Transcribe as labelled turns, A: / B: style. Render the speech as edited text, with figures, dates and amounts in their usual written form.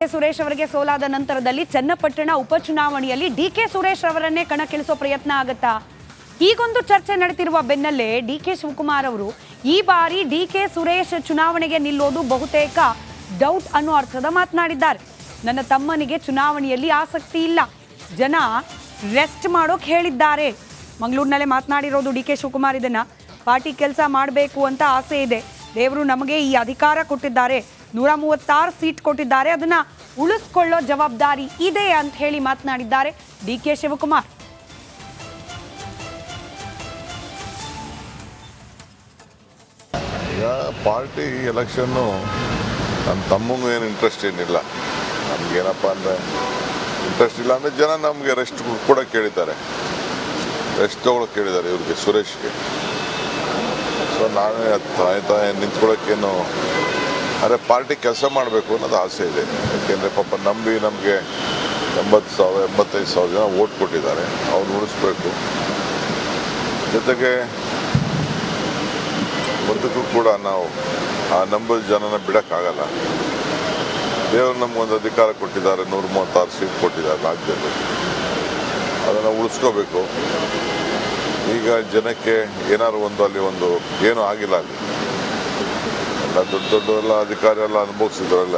A: ಸುರೇಶ್ ಅವರಿಗೆ ಸೋಲಾದ ನಂತರದಲ್ಲಿ ಚನ್ನಪಟ್ಟಣ ಉಪಚುನಾವಣೆಯಲ್ಲಿ ಡಿಕೆ ಸುರೇಶ್ ಅವರನ್ನೇ ಕಣಕ್ಕಿಳಿಸೋ ಪ್ರಯತ್ನ ಆಗುತ್ತಾ? ಹೀಗೊಂದು ಚರ್ಚೆ ನಡೆದಿರುವ ಬೆನ್ನಲ್ಲೇ ಡಿಕೆ ಶಿವಕುಮಾರ್ ಅವರು ಈ ಬಾರಿ ಡಿಕೆ ಸುರೇಶ್ ಚುನಾವಣೆಗೆ ನಿಲ್ಲೋದು ಬಹುತೇಕ ಡೌಟ್ ಅನ್ನೋ ಅರ್ಥದ ಮಾತನಾಡಿದ್ದಾರೆ. ನನ್ನ ತಮ್ಮನಿಗೆ ಚುನಾವಣೆಯಲ್ಲಿ ಆಸಕ್ತಿ ಇಲ್ಲ, ಜನ ರೆಸ್ಟ್ ಮಾಡೋಕೆ ಹೇಳಿದ್ದಾರೆ. ಮಂಗಳೂರಿನಲ್ಲೇ ಮಾತನಾಡಿರೋದು ಡಿಕೆ ಶಿವಕುಮಾರ್. ಇದನ್ನ ಪಾರ್ಟಿ ಕೆಲಸ ಮಾಡಬೇಕು ಅಂತ ಆಸೆ ಇದೆ, ದೇವರು ನಮಗೆ ಈ ಅಧಿಕಾರ ಕೊಟ್ಟಿದ್ದಾರೆ, 136 ಸೀಟ್ ಕೊಟ್ಟಿದ್ದಾರೆ, ಅದನ್ನ ಉಳಿಸ್ಕೊಳ್ಳೋ ಜವಾಬ್ದಾರಿ ಇದೆ ಅಂತ ಹೇಳಿ ಮಾತನಾಡಿದ್ದಾರೆ ಡಿಕೆ ಶಿವಕುಮಾರ್.
B: ಈಗ ಪಾರ್ಟಿ ಎಲೆಕ್ಷನ್ನು ನನ್ನ ತಮ್ಮಂಗೂ ಏನು ಇಂಟ್ರೆಸ್ಟ್ ಏನಿಲ್ಲ. ನಮಗೇನಪ್ಪ ಅಂದರೆ ಇಂಟ್ರೆಸ್ಟ್ ಇಲ್ಲ ಅಂದರೆ ಜನ ನಮಗೆ ರೆಸ್ಟ್ ಕೂಡ ಕೇಳಿದ್ದಾರೆ, ರೆಸ್ಟ್ ತೊಗೊಳಕ್ಕೆ ಕೇಳಿದ್ದಾರೆ ಇವ್ರಿಗೆ, ಸುರೇಶ್ಗೆ. ಸೊ ನಾವೇ ನಿಂತ್ಕೊಳ್ಳೋಕ್ಕೇನು, ಆದರೆ ಪಾರ್ಟಿ ಕೆಲಸ ಮಾಡಬೇಕು ಅನ್ನೋದು ಆಸೆ ಇದೆ. ಯಾಕೆಂದರೆ ಪಾಪ ನಂಬಿ ನಮಗೆ 80,000 85,000 ಜನ ಓಟ್ ಕೊಟ್ಟಿದ್ದಾರೆ, ಅವ್ರು ಉಳಿಸ್ಬೇಕು. ಜೊತೆಗೆ ಒಂದಕ್ಕೂ ಕೂಡ ನಾವು ಆ ನಂಬರ್ ಜನನ ಬಿಡೋಕ್ಕಾಗಲ್ಲ. ದೇವರು ನಮಗೊಂದು ಅಧಿಕಾರ ಕೊಟ್ಟಿದ್ದಾರೆ, 136 ಸೀಟ್ ಕೊಟ್ಟಿದ್ದಾರೆ ರಾಜ್ಯದಲ್ಲಿ, ಅದನ್ನು ಉಳಿಸ್ಕೋಬೇಕು. ಈಗ ಜನಕ್ಕೆ ಏನಾದ್ರು ಅಲ್ಲಿ ಏನೂ ಆಗಿಲ್ಲ, ಅಲ್ಲಿ ಎಲ್ಲ ದೊಡ್ಡ ಅಧಿಕಾರಿ ಎಲ್ಲ ಅನುಭವಿಸಿದ್ರಲ್ಲ.